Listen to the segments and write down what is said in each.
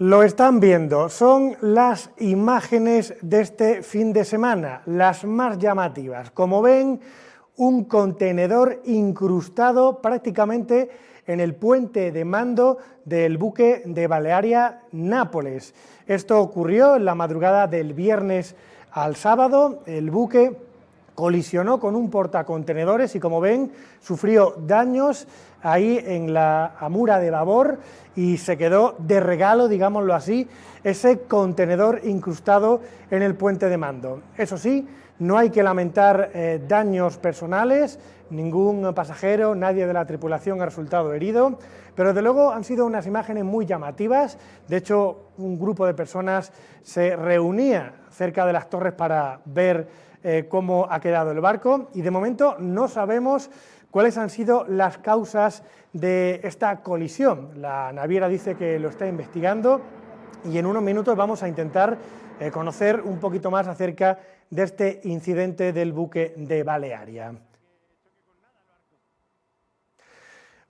Lo están viendo, son las imágenes de este fin de semana, las más llamativas. Como ven, un contenedor incrustado prácticamente en el puente de mando del buque de Balearia Nápoles. Esto ocurrió en la madrugada del viernes al sábado. El buque colisionó con un portacontenedores y, como ven, sufrió daños ahí en la amura de babor y se quedó de regalo, digámoslo así, ese contenedor incrustado en el puente de mando. Eso sí, no hay que lamentar daños personales, ningún pasajero, nadie de la tripulación ha resultado herido, pero desde luego han sido unas imágenes muy llamativas. De hecho, un grupo de personas se reunía cerca de las torres para ver cómo ha quedado el barco, y de momento no sabemos cuáles han sido las causas de esta colisión. La naviera dice que lo está investigando y en unos minutos vamos a intentar conocer un poquito más acerca de este incidente del buque de Balearia.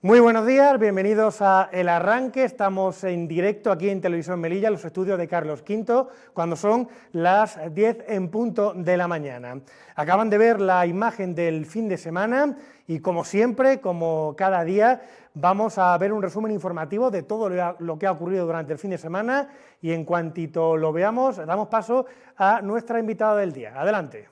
Muy buenos días, bienvenidos a El Arranque. Estamos en directo aquí en Televisión Melilla, en los estudios de Carlos V, cuando son las 10 en punto de la mañana. Acaban de ver la imagen del fin de semana y, como siempre, como cada día, vamos a ver un resumen informativo de todo lo que ha ocurrido durante el fin de semana, y en cuantito lo veamos, damos paso a nuestra invitada del día. Adelante.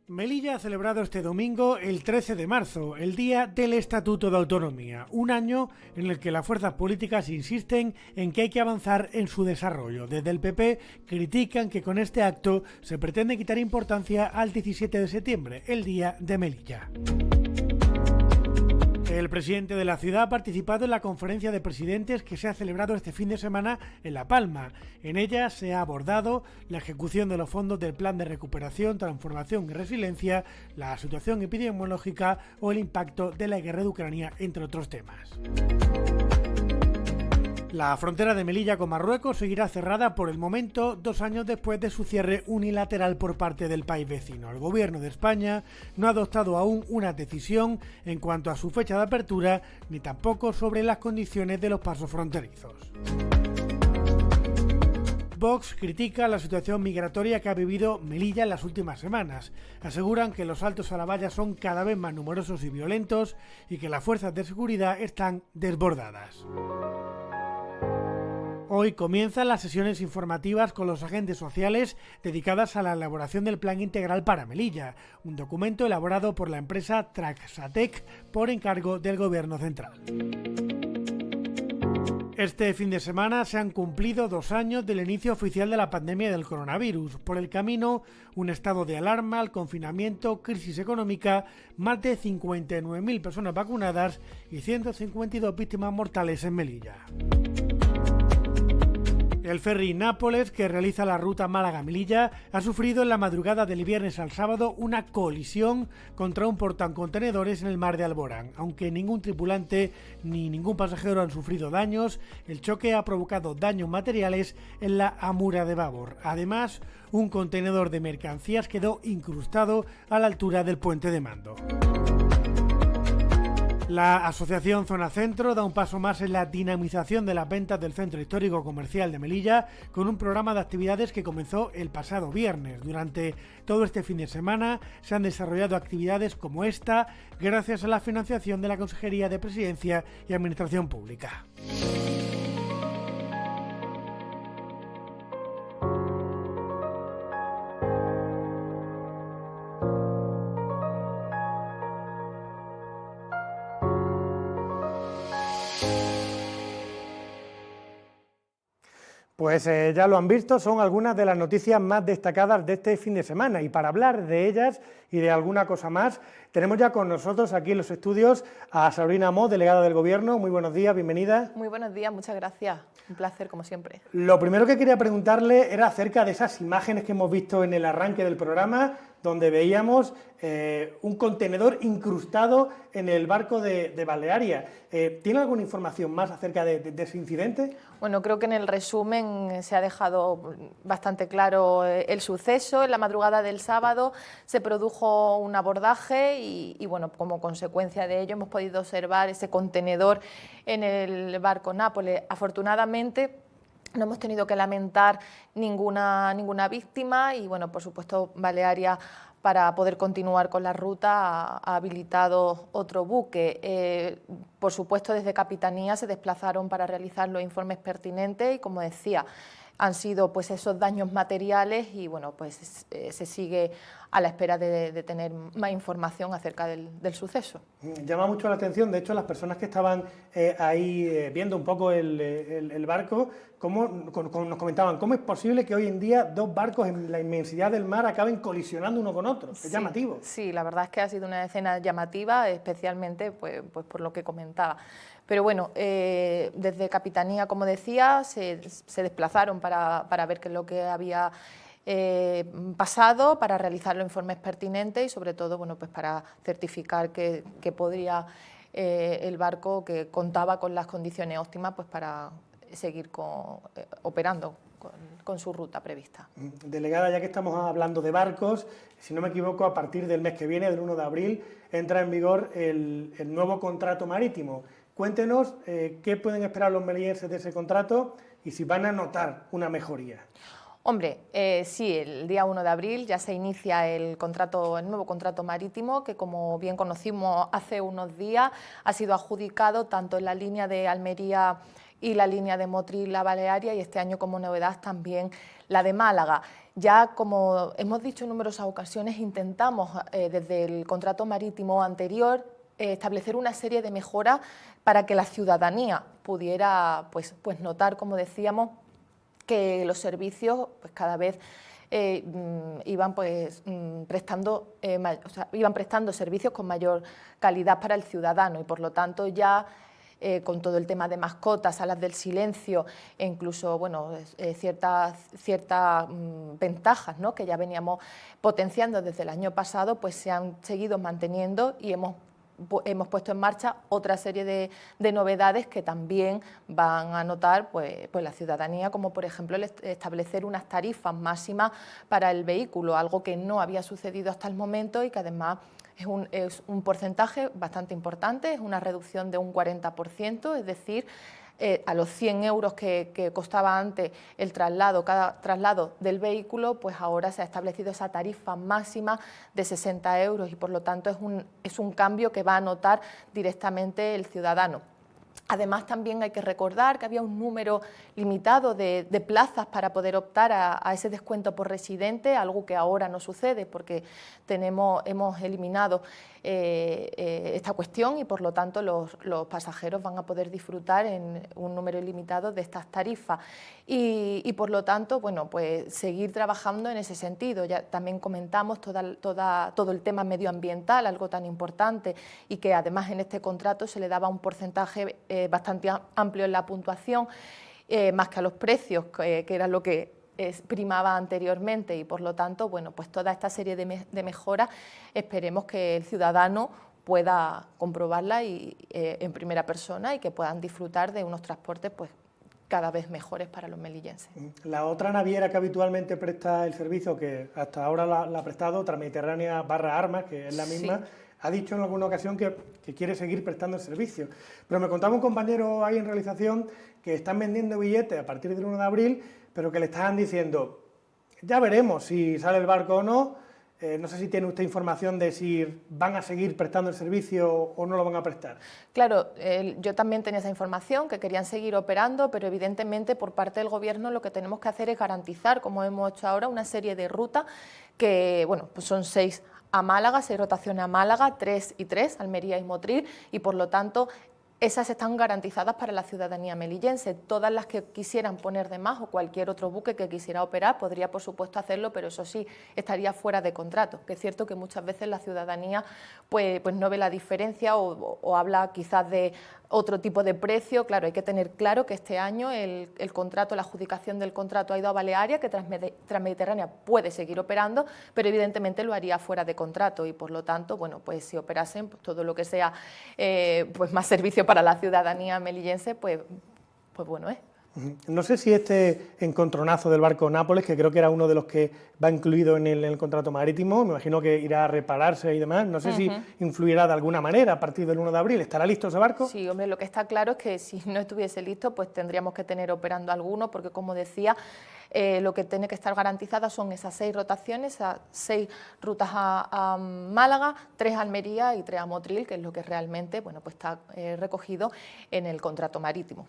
Melilla ha celebrado este domingo, el 13 de marzo, el Día del Estatuto de Autonomía, un año en el que las fuerzas políticas insisten en que hay que avanzar en su desarrollo. Desde el PP critican que con este acto se pretende quitar importancia al 17 de septiembre, el Día de Melilla. El presidente de la ciudad ha participado en la conferencia de presidentes que se ha celebrado este fin de semana en La Palma. En ella se ha abordado la ejecución de los fondos del Plan de Recuperación, Transformación y Resiliencia, la situación epidemiológica o el impacto de la guerra de Ucrania, entre otros temas. La frontera de Melilla con Marruecos seguirá cerrada por el momento, 2 años después de su cierre unilateral por parte del país vecino. El gobierno de España no ha adoptado aún una decisión en cuanto a su fecha de apertura, ni tampoco sobre las condiciones de los pasos fronterizos. Vox critica la situación migratoria que ha vivido Melilla en las últimas semanas. Aseguran que los saltos a la valla son cada vez más numerosos y violentos y que las fuerzas de seguridad están desbordadas. Hoy comienzan las sesiones informativas con los agentes sociales dedicadas a la elaboración del Plan Integral para Melilla, un documento elaborado por la empresa Traxatec por encargo del Gobierno central. Este fin de semana se han cumplido 2 años del inicio oficial de la pandemia del coronavirus. Por el camino, un estado de alarma, el confinamiento, crisis económica, más de 59.000 personas vacunadas y 152 víctimas mortales en Melilla. El ferry Nápoles, que realiza la ruta Málaga-Melilla, ha sufrido en la madrugada del viernes al sábado una colisión contra un portacontenedores en el mar de Alborán. Aunque ningún tripulante ni ningún pasajero han sufrido daños, el choque ha provocado daños materiales en la amura de babor. Además, un contenedor de mercancías quedó incrustado a la altura del puente de mando. La Asociación Zona Centro da un paso más en la dinamización de las ventas del Centro Histórico Comercial de Melilla con un programa de actividades que comenzó el pasado viernes. Durante todo este fin de semana se han desarrollado actividades como esta gracias a la financiación de la Consejería de Presidencia y Administración Pública. Pues ya lo han visto, son algunas de las noticias más destacadas de este fin de semana, y para hablar de ellas y de alguna cosa más, tenemos ya con nosotros aquí en los estudios a Sabrina Amó, delegada del Gobierno. Muy buenos días, bienvenida. Muy buenos días, muchas gracias, un placer como siempre. Lo primero que quería preguntarle era acerca de esas imágenes que hemos visto en el arranque del programa. donde veíamos un contenedor incrustado en el barco de Balearia. ¿Tiene alguna información más acerca de ese incidente? Bueno, creo que en el resumen se ha dejado bastante claro el suceso. En la madrugada del sábado se produjo un abordaje y bueno, como consecuencia de ello hemos podido observar ese contenedor en el barco Nápoles. Afortunadamente no hemos tenido que lamentar ninguna víctima y bueno, por supuesto Balearia, para poder continuar con la ruta, ha habilitado otro buque. Por supuesto, desde Capitanía se desplazaron para realizar los informes pertinentes y, como decía, han sido pues esos daños materiales y bueno, pues se sigue a la espera de tener más información acerca del suceso. Llama mucho la atención, de hecho, las personas que estaban ahí viendo un poco el barco, nos comentaban cómo es posible que hoy en día dos barcos en la inmensidad del mar acaben colisionando uno con otro. Es llamativo. Sí, la verdad es que ha sido una escena llamativa, especialmente pues por lo que comentaba. Pero bueno, desde Capitanía, como decía, se desplazaron para ver qué es lo que había pasado, para realizar los informes pertinentes y sobre todo bueno, pues para certificar que podría el barco, que contaba con las condiciones óptimas pues para seguir operando con su ruta prevista. Delegada, ya que estamos hablando de barcos, si no me equivoco, a partir del mes que viene, del 1 de abril, entra en vigor el nuevo contrato marítimo. Cuéntenos qué pueden esperar los melillenses de ese contrato y si van a notar una mejoría. Hombre, sí, el día 1 de abril ya se inicia el nuevo contrato marítimo que, como bien conocimos hace unos días, ha sido adjudicado tanto en la línea de Almería y la línea de Motril-La Balearia y este año como novedad también la de Málaga. Ya, como hemos dicho en numerosas ocasiones, intentamos desde el contrato marítimo anterior establecer una serie de mejoras para que la ciudadanía pudiera pues notar, como decíamos, que los servicios pues cada vez iban prestando servicios con mayor calidad para el ciudadano y por lo tanto ya con todo el tema de mascotas, salas del silencio e incluso bueno, ciertas ventajas, ¿no?, que ya veníamos potenciando desde el año pasado, pues se han seguido manteniendo y hemos puesto en marcha otra serie de novedades que también van a notar pues la ciudadanía, como por ejemplo el establecer unas tarifas máximas para el vehículo, algo que no había sucedido hasta el momento y que además es un porcentaje bastante importante, es una reducción de un 40%, es decir, a los 100 euros que costaba antes cada traslado del vehículo, pues ahora se ha establecido esa tarifa máxima de 60 euros y por lo tanto es un cambio que va a notar directamente el ciudadano. Además, también hay que recordar que había un número limitado de plazas para poder optar a ese descuento por residente, algo que ahora no sucede porque hemos eliminado esta cuestión y, por lo tanto, los pasajeros van a poder disfrutar en un número ilimitado de estas tarifas. Y por lo tanto, bueno, pues seguir trabajando en ese sentido. Ya también comentamos todo el tema medioambiental, algo tan importante y que además en este contrato se le daba un porcentaje bastante amplio en la puntuación, más que a los precios, que era lo que primaba anteriormente y por lo tanto, bueno, pues toda esta serie de mejoras esperemos que el ciudadano pueda comprobarla en primera persona y que puedan disfrutar de unos transportes pues cada vez mejores para los melillenses. La otra naviera que habitualmente presta el servicio, que hasta ahora la ha prestado, Transmediterránea /Armas, que es la misma, sí, ha dicho en alguna ocasión que quiere seguir prestando el servicio. Pero me contaba un compañero ahí en realización que están vendiendo billetes a partir del 1 de abril, pero que le estaban diciendo, ya veremos si sale el barco o no. No sé si tiene usted información de si van a seguir prestando el servicio o no lo van a prestar. Claro, yo también tenía esa información, que querían seguir operando, pero evidentemente por parte del Gobierno lo que tenemos que hacer es garantizar, como hemos hecho ahora, una serie de rutas que, bueno, pues son 6 a Málaga, 6 rotaciones a Málaga, 3 y 3, Almería y Motril, y por lo tanto esas están garantizadas para la ciudadanía melillense. Todas las que quisieran poner de más o cualquier otro buque que quisiera operar podría, por supuesto, hacerlo, pero eso sí, estaría fuera de contrato, que es cierto que muchas veces la ciudadanía pues no ve la diferencia o habla quizás de otro tipo de precio. Claro, hay que tener claro que este año el contrato, la adjudicación del contrato ha ido a Balearia, que Transmediterránea puede seguir operando, pero evidentemente lo haría fuera de contrato y por lo tanto, bueno, pues si operasen pues, todo lo que sea pues más servicio para la ciudadanía melillense, pues bueno es. No sé si este encontronazo del barco Nápoles, que creo que era uno de los que va incluido en el contrato marítimo, me imagino que irá a repararse y demás, no sé si influirá de alguna manera a partir del 1 de abril. ¿Estará listo ese barco? Sí, hombre, lo que está claro es que si no estuviese listo, pues tendríamos que tener operando alguno, porque como decía, lo que tiene que estar garantizada son esas 6 rotaciones, esas 6 rutas a Málaga, 3 a Almería y 3 a Motril, que es lo que realmente bueno, pues está recogido en el contrato marítimo.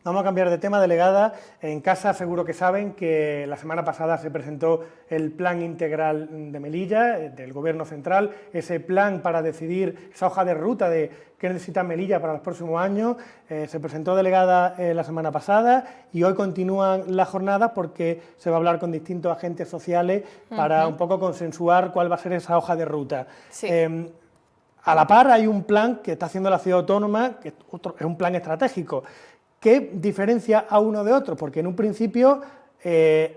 Vamos a cambiar de tema, delegada. En casa seguro que saben que la semana pasada se presentó el Plan Integral de Melilla, del Gobierno Central, ese plan para decidir esa hoja de ruta de qué necesita Melilla para los próximos años. Se presentó, delegada, la semana pasada y hoy continúan las jornadas porque se va a hablar con distintos agentes sociales para un poco consensuar cuál va a ser esa hoja de ruta. Sí. A la par hay un plan que está haciendo la ciudad autónoma, que es un plan estratégico. ¿Qué diferencia a uno de otro? Porque en un principio,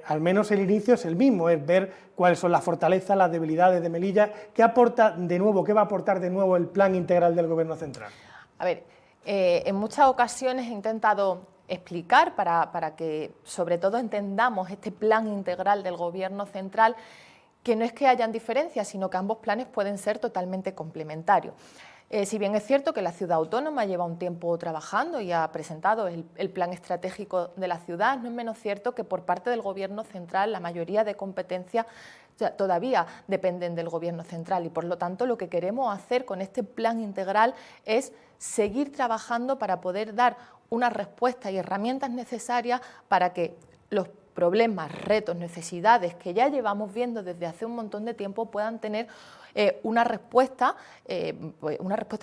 al menos el inicio es el mismo, es ver cuáles son las fortalezas, las debilidades de Melilla. ¿Qué aporta de nuevo, qué va a aportar de nuevo el plan integral del Gobierno Central? A ver, en muchas ocasiones he intentado explicar para que sobre todo entendamos este plan integral del Gobierno Central, que no es que hayan diferencias, sino que ambos planes pueden ser totalmente complementarios. Si bien es cierto que la ciudad autónoma lleva un tiempo trabajando y ha presentado el plan estratégico de la ciudad, no es menos cierto que por parte del Gobierno Central la mayoría de competencias todavía dependen del Gobierno Central y por lo tanto lo que queremos hacer con este plan integral es seguir trabajando para poder dar una respuesta y herramientas necesarias para que los problemas, retos, necesidades que ya llevamos viendo desde hace un montón de tiempo puedan tener una respuesta,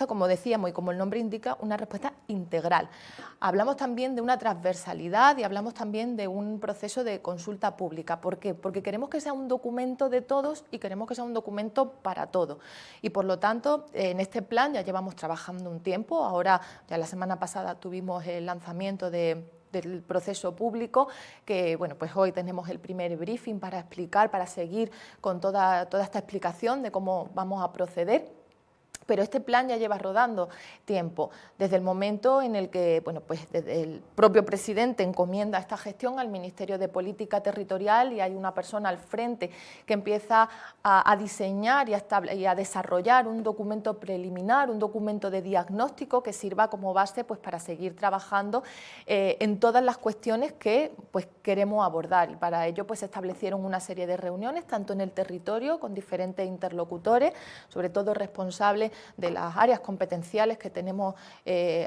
como decíamos y como el nombre indica, una respuesta integral. Hablamos también de una transversalidad y hablamos también de un proceso de consulta pública. ¿Por qué? Porque queremos que sea un documento de todos y queremos que sea un documento para todos. Y por lo tanto, en este plan ya llevamos trabajando un tiempo. Ahora, ya la semana pasada tuvimos el lanzamiento del proceso público, que bueno, pues hoy tenemos el primer briefing para explicar, para seguir con toda esta explicación de cómo vamos a proceder. Pero este plan ya lleva rodando tiempo, desde el momento en el que bueno, pues desde el propio presidente encomienda esta gestión al Ministerio de Política Territorial y hay una persona al frente que empieza a diseñar y a desarrollar un documento preliminar, un documento de diagnóstico que sirva como base pues, para seguir trabajando en todas las cuestiones que pues, queremos abordar. Y para ello pues, se establecieron una serie de reuniones, tanto en el territorio, con diferentes interlocutores, sobre todo responsables de las áreas competenciales que tenemos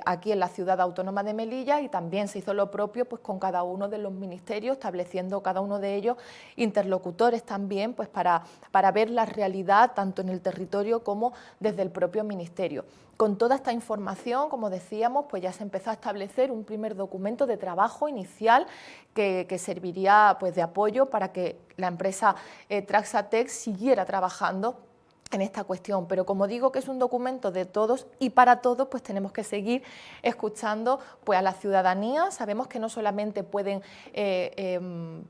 aquí en la ciudad autónoma de Melilla y también se hizo lo propio pues, con cada uno de los ministerios, estableciendo cada uno de ellos interlocutores también pues, para ver la realidad tanto en el territorio como desde el propio ministerio. Con toda esta información, como decíamos, pues ya se empezó a establecer un primer documento de trabajo inicial que serviría pues, de apoyo para que la empresa Traxatec siguiera trabajando en esta cuestión, pero como digo que es un documento de todos y para todos, pues tenemos que seguir escuchando pues, a la ciudadanía. Sabemos que no solamente pueden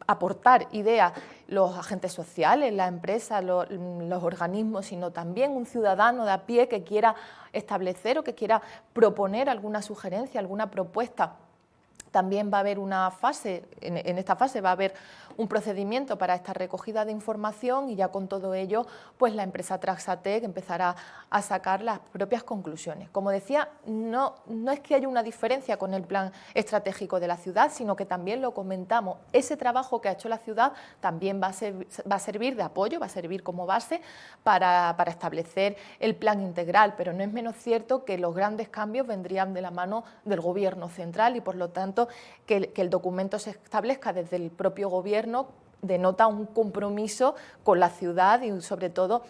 aportar ideas los agentes sociales, las empresas, los organismos, sino también un ciudadano de a pie que quiera establecer o que quiera proponer alguna sugerencia, alguna propuesta. También va a haber una fase, en esta fase va a haber un procedimiento para esta recogida de información y ya con todo ello pues la empresa Traxatec empezará a sacar las propias conclusiones. Como decía, no es que haya una diferencia con el plan estratégico de la ciudad, sino que también lo comentamos, ese trabajo que ha hecho la ciudad también va a servir de apoyo, va a servir como base para establecer el plan integral, pero no es menos cierto que los grandes cambios vendrían de la mano del Gobierno central y por lo tanto que el documento se establezca desde el propio Gobierno denota un compromiso con la ciudad y sobre todo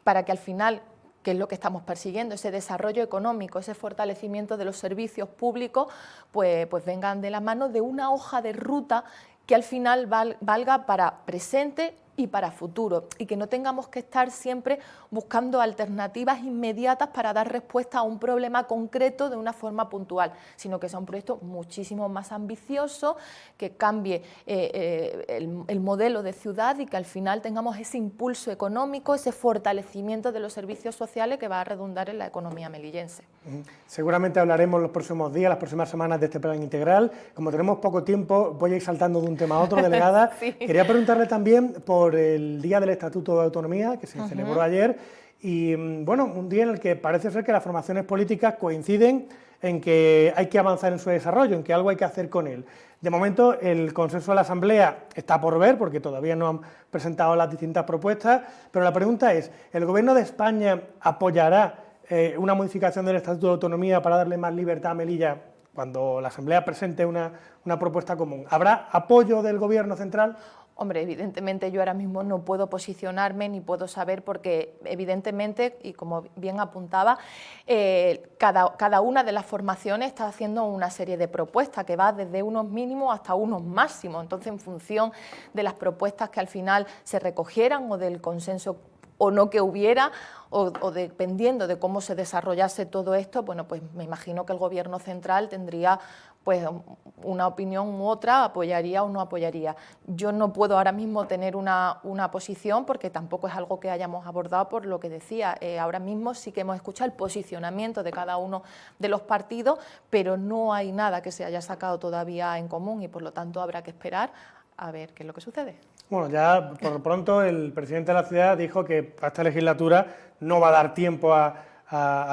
para que al final, que es lo que estamos persiguiendo, ese desarrollo económico, ese fortalecimiento de los servicios públicos, pues vengan de la mano de una hoja de ruta que al final valga para presente y para futuro, y que no tengamos que estar siempre buscando alternativas inmediatas para dar respuesta a un problema concreto de una forma puntual, sino que sea un proyecto muchísimo más ambicioso, que cambie el modelo de ciudad y que al final tengamos ese impulso económico, ese fortalecimiento de los servicios sociales que va a redundar en la economía melillense. Seguramente hablaremos los próximos días, las próximas semanas de este plan integral. Como tenemos poco tiempo, voy a ir saltando de un tema a otro, delegada. Sí. Quería preguntarle también por el Día del Estatuto de Autonomía, que se celebró ayer, y bueno, un día en el que parece ser que las formaciones políticas coinciden en que hay que avanzar en su desarrollo, en que algo hay que hacer con él. De momento, el consenso de la Asamblea está por ver, porque todavía no han presentado las distintas propuestas, pero la pregunta es, ¿el Gobierno de España apoyará una modificación del Estatuto de Autonomía para darle más libertad a Melilla cuando la Asamblea presente una propuesta común? ¿Habrá apoyo del Gobierno central? Hombre, evidentemente yo ahora mismo no puedo posicionarme ni puedo saber porque evidentemente, y como bien apuntaba, cada una de las formaciones está haciendo una serie de propuestas que va desde unos mínimos hasta unos máximos. Entonces, en función de las propuestas que al final se recogieran o del consenso o no que hubiera, o dependiendo de cómo se desarrollase todo esto, bueno, pues me imagino que el Gobierno central tendría pues una opinión u otra, apoyaría o no apoyaría. Yo no puedo ahora mismo tener una posición porque tampoco es algo que hayamos abordado por lo que decía. Ahora mismo sí que hemos escuchado el posicionamiento de cada uno de los partidos, pero no hay nada que se haya sacado todavía en común y por lo tanto habrá que esperar a ver qué es lo que sucede. Bueno, ya por pronto el presidente de la ciudad dijo que para esta legislatura no va a dar tiempo a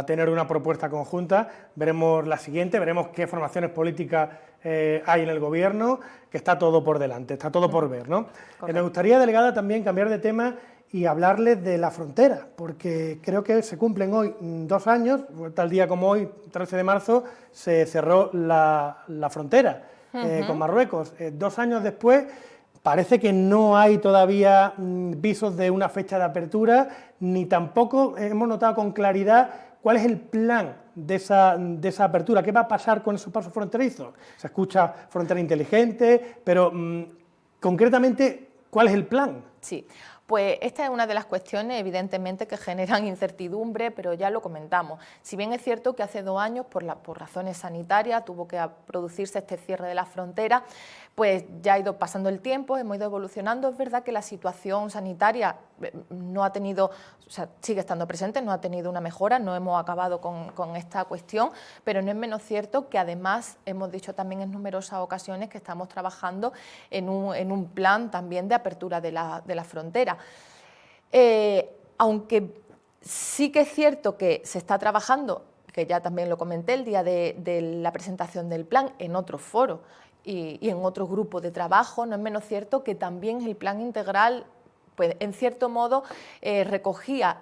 tener una propuesta conjunta. Veremos la siguiente, veremos qué formaciones políticas hay en el Gobierno, que está todo por delante, está todo por ver, ¿no? Me gustaría, delegada, también cambiar de tema y hablarles de la frontera, porque creo que se cumplen hoy 2 años, tal día como hoy, 13 de marzo, se cerró la frontera con Marruecos. 2 años después, parece que no hay todavía visos de una fecha de apertura, ni tampoco hemos notado con claridad cuál es el plan de esa apertura, qué va a pasar con esos pasos fronterizos. Se escucha frontera inteligente, pero concretamente, ¿cuál es el plan? Sí, pues esta es una de las cuestiones evidentemente que generan incertidumbre, pero ya lo comentamos. Si bien es cierto que hace 2 años, por razones sanitarias, tuvo que producirse este cierre de la frontera, pues ya ha ido pasando el tiempo, hemos ido evolucionando. Es verdad que la situación sanitaria no ha tenido, o sea, sigue estando presente, no ha tenido una mejora, no hemos acabado con esta cuestión, pero no es menos cierto que además hemos dicho también en numerosas ocasiones que estamos trabajando en un plan también de apertura de la frontera. Aunque sí que es cierto que se está trabajando, que ya también lo comenté el día de la presentación del plan, en otros foros y en otros grupos de trabajo, no es menos cierto que también el plan integral, pues en cierto modo, recogía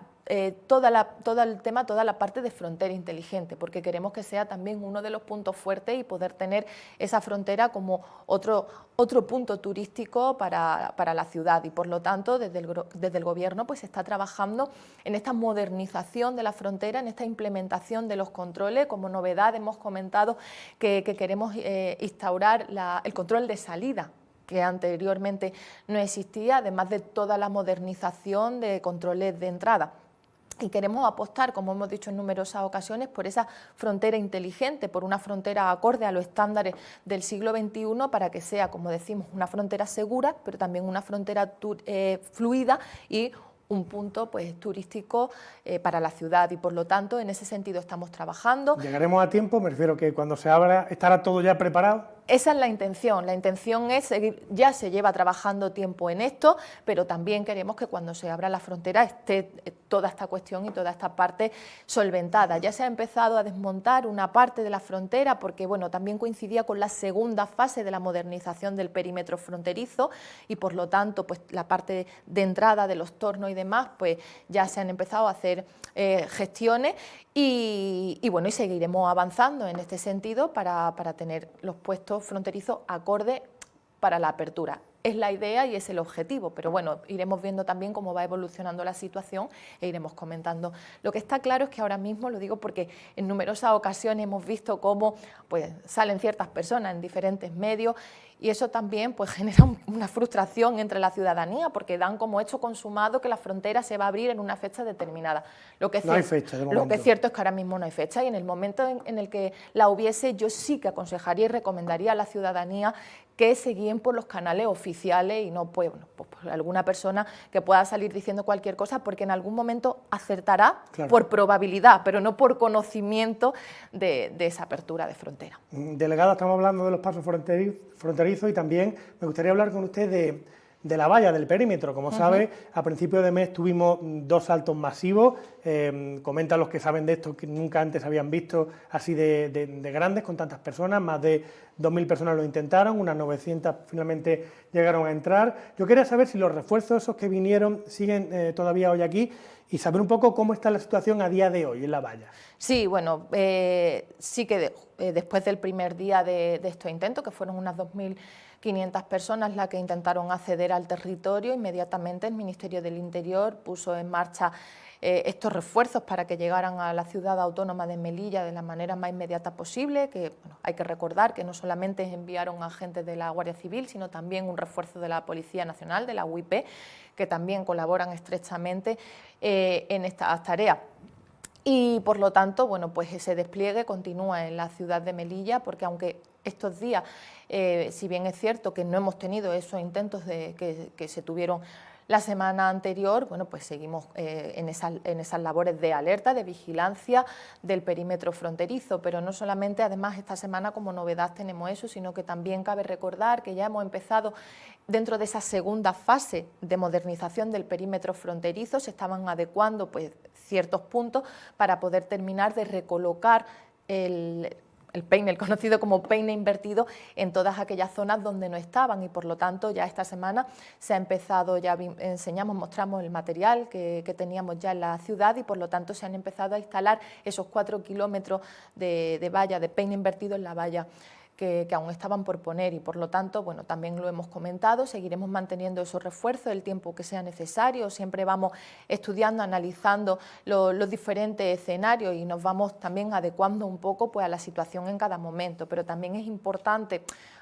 todo el tema, toda la parte de frontera inteligente, porque queremos que sea también uno de los puntos fuertes y poder tener esa frontera como otro punto turístico para la ciudad. Y por lo tanto, desde el Gobierno pues se está trabajando en esta modernización de la frontera, en esta implementación de los controles. Como novedad hemos comentado que queremos instaurar el control de salida, que anteriormente no existía, además de toda la modernización de controles de entrada. Y queremos apostar, como hemos dicho en numerosas ocasiones, por esa frontera inteligente, por una frontera acorde a los estándares del siglo XXI, para que sea, como decimos, una frontera segura, pero también una frontera fluida y un punto pues, turístico para la ciudad. Y por lo tanto, en ese sentido estamos trabajando. ¿Llegaremos a tiempo? Me refiero que cuando se abra, ¿estará todo ya preparado? Esa es la intención es seguir, ya se lleva trabajando tiempo en esto, pero también queremos que cuando se abra la frontera esté toda esta cuestión y toda esta parte solventada. Ya se ha empezado a desmontar una parte de la frontera porque bueno, también coincidía con la segunda fase de la modernización del perímetro fronterizo y por lo tanto pues, la parte de entrada de los tornos y demás, pues ya se han empezado a hacer gestiones y bueno, y seguiremos avanzando en este sentido para tener los puestos fronterizos acorde para la apertura. Es la idea y es el objetivo, pero bueno, iremos viendo también cómo va evolucionando la situación e iremos comentando. Lo que está claro es que ahora mismo, lo digo porque en numerosas ocasiones hemos visto cómo pues, salen ciertas personas en diferentes medios Y eso también pues, genera una frustración entre la ciudadanía, porque dan como hecho consumado que la frontera se va a abrir en una fecha determinada. No hay fecha, de momento. Lo que es cierto es que ahora mismo no hay fecha, y en el momento en el que la hubiese, yo sí que aconsejaría y recomendaría a la ciudadanía que se guíen por los canales oficiales y no pues, por alguna persona que pueda salir diciendo cualquier cosa, porque en algún momento acertará, claro, por probabilidad, pero no por conocimiento de esa apertura de frontera. Delegada, estamos hablando de los pasos fronterizos y también me gustaría hablar con usted de la valla, del perímetro. Como sabe, a principios de mes tuvimos 2 saltos masivos, comentan los que saben de esto que nunca antes habían visto así de grandes, con tantas personas, más de 2.000 personas lo intentaron, unas 900 finalmente llegaron a entrar. Yo quería saber si los refuerzos esos que vinieron siguen todavía hoy aquí y saber un poco cómo está la situación a día de hoy en la valla. Sí, bueno, sí que después del primer día de estos intentos, que fueron unas 2.500 personas las que intentaron acceder al territorio, inmediatamente el Ministerio del Interior puso en marcha estos refuerzos para que llegaran a la ciudad autónoma de Melilla de la manera más inmediata posible, que bueno, hay que recordar que no solamente enviaron agentes de la Guardia Civil, sino también un refuerzo de la Policía Nacional, de la UIP, que también colaboran estrechamente en estas tareas. Y por lo tanto, bueno, pues ese despliegue continúa en la ciudad de Melilla, porque aunque estos días, si bien es cierto que no hemos tenido esos intentos que se tuvieron la semana anterior, bueno, pues seguimos en esas labores de alerta, de vigilancia del perímetro fronterizo, pero no solamente, además, esta semana como novedad tenemos eso, sino que también cabe recordar que ya hemos empezado dentro de esa segunda fase de modernización del perímetro fronterizo, se estaban adecuando pues ciertos puntos para poder terminar de recolocar el peine, el conocido como peine invertido, en todas aquellas zonas donde no estaban, y por lo tanto ya esta semana se ha empezado, ya mostramos el material que teníamos ya en la ciudad, y por lo tanto se han empezado a instalar esos 4 kilómetros de valla, de peine invertido en la valla que aún estaban por poner, y por lo tanto, bueno, también lo hemos comentado, seguiremos manteniendo esos refuerzos el tiempo que sea necesario, siempre vamos estudiando, analizando los diferentes escenarios y nos vamos también adecuando un poco pues, a la situación en cada momento, pero también es importante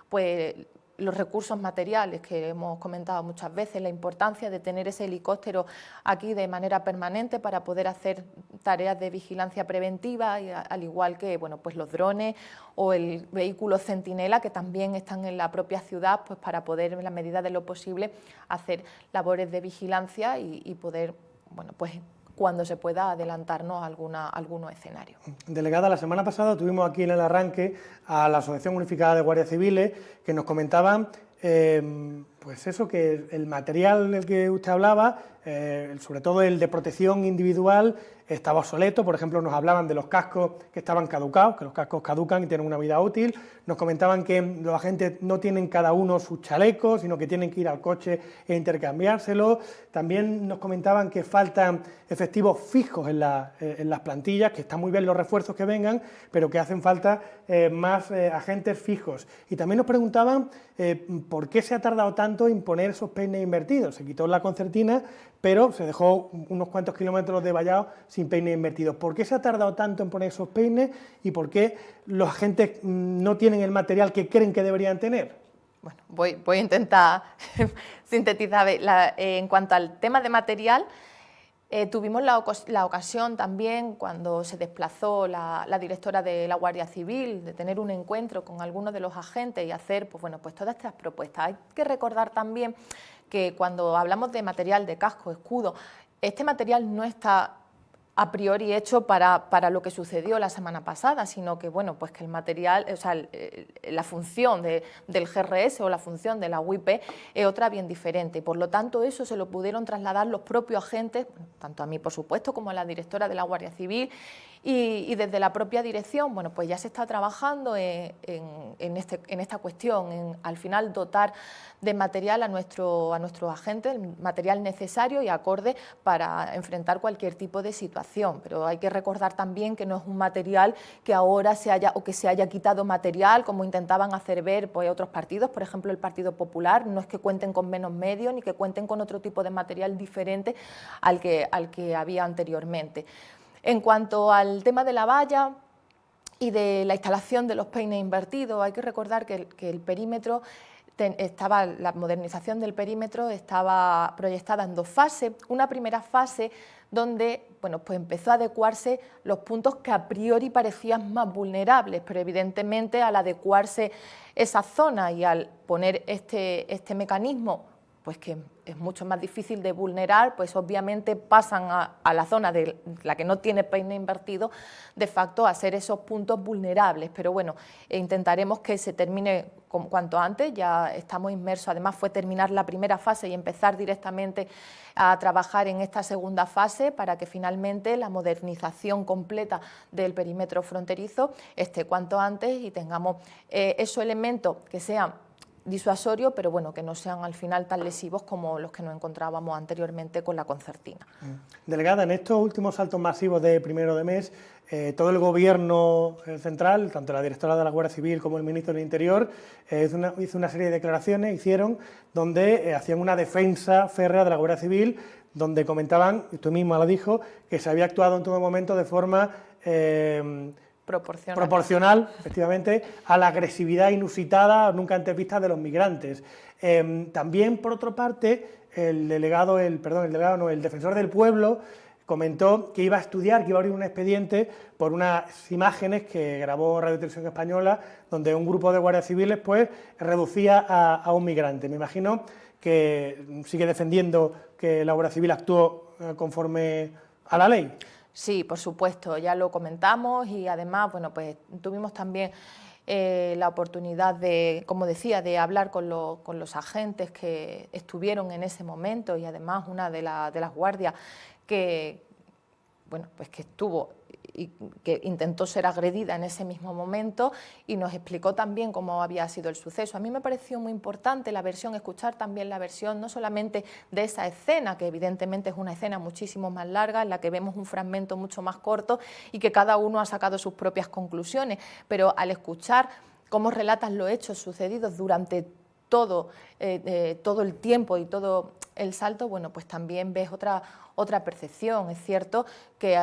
pues los recursos materiales que hemos comentado muchas veces, la importancia de tener ese helicóptero aquí de manera permanente para poder hacer tareas de vigilancia preventiva, y al igual que bueno, pues los drones o el vehículo centinela, que también están en la propia ciudad, pues para poder, en la medida de lo posible, hacer labores de vigilancia y poder, bueno, pues cuando se pueda adelantarnos a algunos escenarios. Delegada, la semana pasada tuvimos aquí en el arranque a la Asociación Unificada de Guardias Civiles que nos comentaban pues eso, que el material del que usted hablaba, sobre todo el de protección individual, estaba obsoleto. Por ejemplo, nos hablaban de los cascos que estaban caducados, que los cascos caducan y tienen una vida útil. Nos comentaban que los agentes no tienen cada uno sus chalecos, sino que tienen que ir al coche e intercambiárselo. También nos comentaban que faltan efectivos fijos en las plantillas, que están muy bien los refuerzos que vengan, pero que hacen falta más agentes fijos. Y también nos preguntaban por qué se ha tardado tanto en poner esos peines invertidos. Se quitó la concertina, pero se dejó unos cuantos kilómetros de vallado sin peines invertidos. ¿Por qué se ha tardado tanto en poner esos peines y por qué los agentes no tienen el material que creen que deberían tener? Bueno, voy a intentar sintetizar. En cuanto al tema de material, tuvimos la ocasión también, cuando se desplazó la directora de la Guardia Civil, de tener un encuentro con algunos de los agentes y hacer pues, bueno, pues todas estas propuestas. Hay que recordar también que cuando hablamos de material de casco, escudo, este material no está a priori hecho para lo que sucedió la semana pasada, sino que, bueno, pues que el material, o sea, la función del GRS o la función de la UIP es otra bien diferente, y por lo tanto eso se lo pudieron trasladar los propios agentes, tanto a mí por supuesto como a la directora de la Guardia Civil, y desde la propia dirección, bueno, pues ya se está trabajando en esta cuestión, en al final dotar de material a nuestros agentes, el material necesario y acorde para enfrentar cualquier tipo de situación. Pero hay que recordar también que no es un material que ahora se haya quitado material, como intentaban hacer ver pues, otros partidos, por ejemplo el Partido Popular, no es que cuenten con menos medios ni que cuenten con otro tipo de material diferente al que había anteriormente. En cuanto al tema de la valla y de la instalación de los peines invertidos, hay que recordar que el perímetro estaba la modernización del perímetro estaba proyectada en 2 fases. Una primera fase donde bueno, pues empezó a adecuarse los puntos que a priori parecían más vulnerables, pero evidentemente al adecuarse esa zona y al poner este mecanismo, pues que es mucho más difícil de vulnerar, pues obviamente pasan a la zona de la que no tiene peine invertido, de facto a ser esos puntos vulnerables. Pero bueno, intentaremos que se termine cuanto antes, ya estamos inmersos, además fue terminar la primera fase y empezar directamente a trabajar en esta segunda fase para que finalmente la modernización completa del perímetro fronterizo esté cuanto antes y tengamos esos elementos que sean disuasorio, pero bueno, que no sean al final tan lesivos como los que nos encontrábamos anteriormente con la concertina. Delegada, en estos últimos saltos masivos de primero de mes, todo el Gobierno central, tanto la directora de la Guardia Civil como el ministro del Interior, hizo una serie de declaraciones, donde hacían una defensa férrea de la Guardia Civil, donde comentaban, y tú misma lo dijo, que se había actuado en todo momento de forma proporcional, efectivamente, a la agresividad inusitada, nunca antes vista de los migrantes. También, por otra parte, el defensor del pueblo comentó que iba a estudiar, que iba a abrir un expediente por unas imágenes que grabó Radio Televisión Española, donde un grupo de guardias civiles pues reducía a un migrante. Me imagino que sigue defendiendo que la Guardia Civil actuó conforme a la ley. Sí, por supuesto, ya lo comentamos y además, bueno, pues tuvimos también la oportunidad de, como decía, de hablar con los agentes que estuvieron en ese momento y además una de las guardias que, bueno, pues que estuvo y que intentó ser agredida en ese mismo momento y nos explicó también cómo había sido el suceso. A mí me pareció muy importante la versión, escuchar también la versión no solamente de esa escena, que evidentemente es una escena muchísimo más larga, en la que vemos un fragmento mucho más corto y que cada uno ha sacado sus propias conclusiones, pero al escuchar cómo relatan los hechos sucedidos durante todo el tiempo y todo el salto, bueno, pues también ves otra percepción. Es cierto que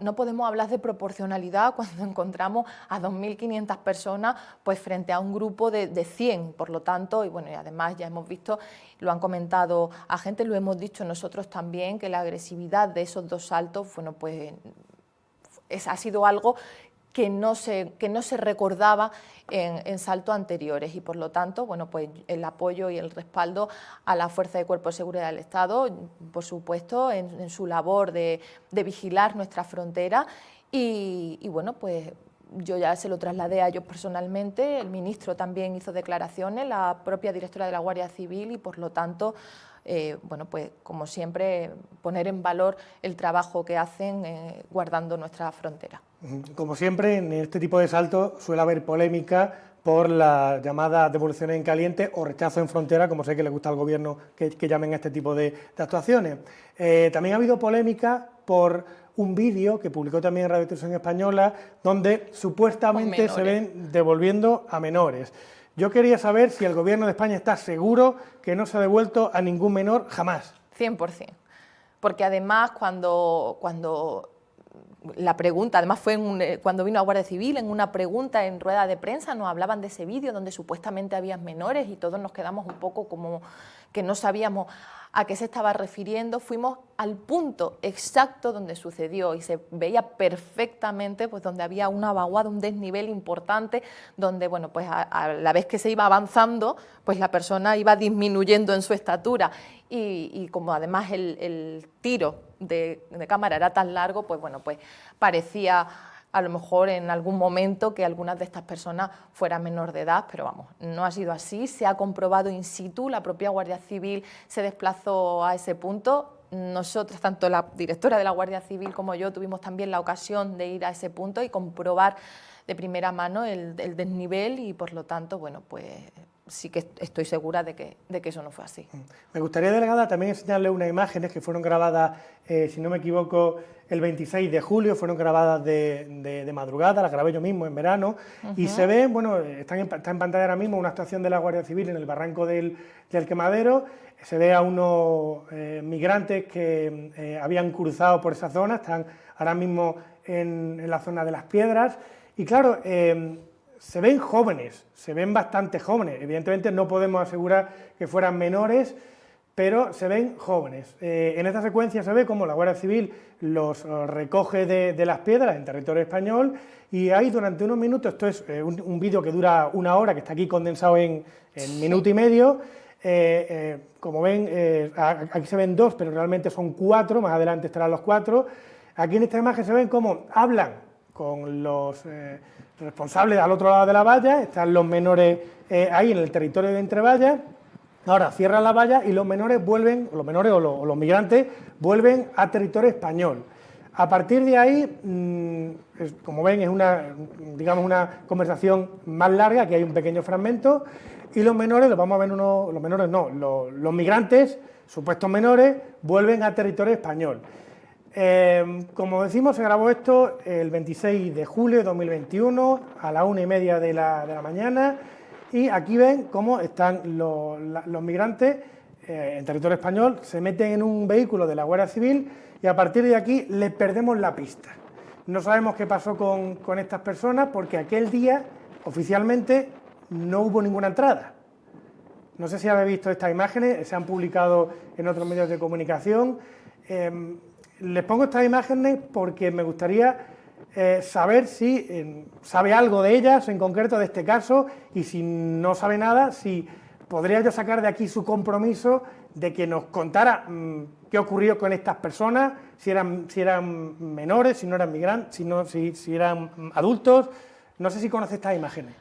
no podemos hablar de proporcionalidad cuando encontramos a 2.500 personas pues frente a un grupo de 100, por lo tanto, y bueno, y además ya hemos visto, lo han comentado agentes, lo hemos dicho nosotros también, que la agresividad de esos 2 saltos, bueno, pues ha sido algo que no se recordaba en saltos anteriores y por lo tanto, bueno, pues el apoyo y el respaldo a la Fuerza de Cuerpo de Seguridad del Estado, por supuesto, en su labor de vigilar nuestra frontera y bueno, pues yo ya se lo trasladé a ellos personalmente, el ministro también hizo declaraciones, la propia directora de la Guardia Civil y por lo tanto, bueno, pues como siempre, poner en valor el trabajo que hacen guardando nuestra frontera. Como siempre, en este tipo de saltos suele haber polémica por las llamadas devoluciones en caliente o rechazo en frontera, como sé que le gusta al Gobierno que llamen a este tipo de actuaciones. También ha habido polémica por un vídeo que publicó también Radio Televisión Española, donde supuestamente se ven devolviendo a menores. Yo quería saber si el Gobierno de España está seguro que no se ha devuelto a ningún menor jamás. 100%, porque además cuando la pregunta, además fue cuando vino la Guardia Civil, en una pregunta en rueda de prensa nos hablaban de ese vídeo donde supuestamente había menores y todos nos quedamos un poco como que no sabíamos a qué se estaba refiriendo. Fuimos al punto exacto donde sucedió y se veía perfectamente pues donde había una vaguada, un desnivel importante, donde bueno, pues a la vez que se iba avanzando, pues la persona iba disminuyendo en su estatura y como además el tiro de cámara era tan largo, pues bueno, pues parecía a lo mejor en algún momento que algunas de estas personas fueran menor de edad, pero vamos, no ha sido así, se ha comprobado in situ, la propia Guardia Civil se desplazó a ese punto. Nosotros, tanto la directora de la Guardia Civil como yo, tuvimos también la ocasión de ir a ese punto y comprobar de primera mano el desnivel y por lo tanto, bueno, pues sí que estoy segura de que eso no fue así. Me gustaría, delegada, también enseñarle unas imágenes que fueron grabadas, si no me equivoco, el 26 de julio, fueron grabadas de madrugada, las grabé yo mismo en verano, y se ve, bueno, está en pantalla ahora mismo una actuación de la Guardia Civil en el barranco del Quemadero, se ve a unos migrantes que habían cruzado por esa zona, están ahora mismo en la zona de las Piedras, y claro, se ven jóvenes, se ven bastante jóvenes. Evidentemente no podemos asegurar que fueran menores, pero se ven jóvenes. En esta secuencia se ve cómo la Guardia Civil los recoge de las piedras en territorio español, y ahí durante unos minutos, esto es un vídeo que dura 1 hora, que está aquí condensado en minuto y medio. Como ven, aquí se ven 2, pero realmente son 4, más adelante estarán los 4. Aquí en esta imagen se ven cómo hablan con los responsables al otro lado de la valla, están los menores ahí en el territorio de Entrevallas. Ahora cierran la valla y los menores vuelven, o los migrantes vuelven a territorio español. A partir de ahí, como ven, es una conversación más larga, aquí hay un pequeño fragmento, y los menores, los migrantes, supuestos menores, vuelven a territorio español. Como decimos, se grabó esto el 26 de julio de 2021, a las 1:30 de la mañana, y aquí ven cómo están los migrantes en territorio español, se meten en un vehículo de la Guardia Civil, y a partir de aquí les perdemos la pista. No sabemos qué pasó con estas personas, porque aquel día, oficialmente, no hubo ninguna entrada. No sé si habéis visto estas imágenes, se han publicado en otros medios de comunicación. Les pongo estas imágenes porque me gustaría saber si sabe algo de ellas, en concreto de este caso, y si no sabe nada, si podría yo sacar de aquí su compromiso de que nos contara qué ocurrió con estas personas, si eran menores, si no eran migrantes, si eran adultos. No sé si conoce estas imágenes.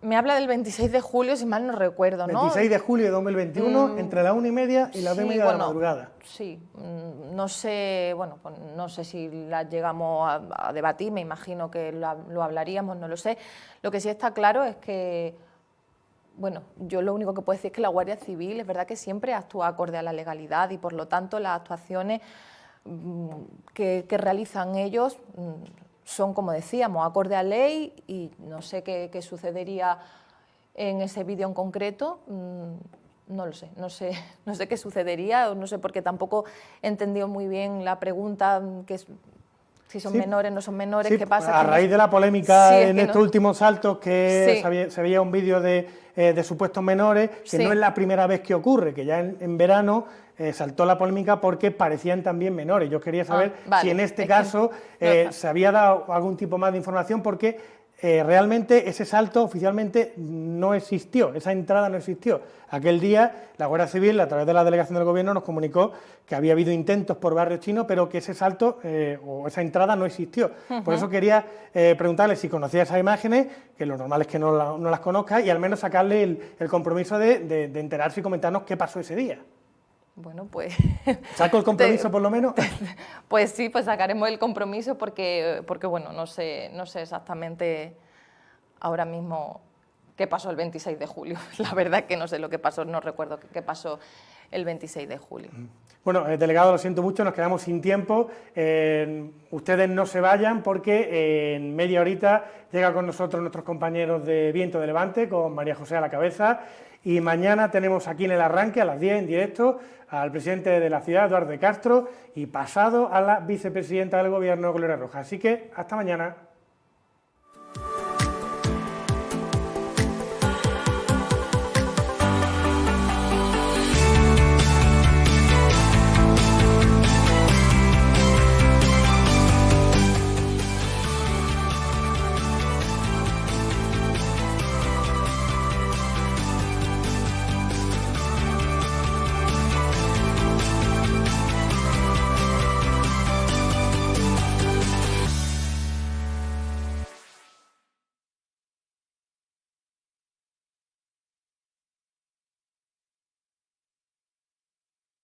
Me habla del 26 de julio, si mal no recuerdo, ¿no? 26 de julio de 2021, entre las 1:30 y las 2:30 de la madrugada. Sí, no sé, pues no sé si las llegamos a debatir, me imagino que lo hablaríamos, no lo sé. Lo que sí está claro es que, yo lo único que puedo decir es que la Guardia Civil es verdad que siempre actúa acorde a la legalidad, y por lo tanto las actuaciones que realizan ellos son, como decíamos, acorde a ley, y no sé qué sucedería en ese vídeo en concreto, no lo sé, no sé qué sucedería, o no sé, porque tampoco he entendido muy bien la pregunta, si son menores, no son menores, sí, qué pasa. A raíz de la polémica en estos últimos saltos, que se veía un vídeo de supuestos menores, que no es la primera vez que ocurre, que ya en verano saltó la polémica porque parecían también menores. Yo quería saber si en este caso se había dado algún tipo más de información, porque realmente ese salto oficialmente no existió, esa entrada no existió. Aquel día la Guardia Civil, a través de la delegación del Gobierno, nos comunicó que había habido intentos por Barrio Chino, pero que ese salto o esa entrada no existió. Por eso quería preguntarle si conocía esas imágenes, que lo normal es que no las conozca, y al menos sacarle el compromiso de enterarse y comentarnos qué pasó ese día. Bueno, pues... ¿Saco el compromiso por lo menos? Pues sí, pues sacaremos el compromiso porque no sé exactamente ahora mismo qué pasó el 26 de julio. La verdad es que no sé lo que pasó, no recuerdo qué pasó el 26 de julio. Bueno, delegado, lo siento mucho, nos quedamos sin tiempo. Ustedes no se vayan, porque en media horita llega con nosotros nuestros compañeros de Viento de Levante, con María José a la cabeza, y mañana tenemos aquí en el arranque, a las 10 en directo, al presidente de la ciudad, Eduardo de Castro, y pasado a la vicepresidenta del Gobierno, Gloria Rojas. Así que hasta mañana.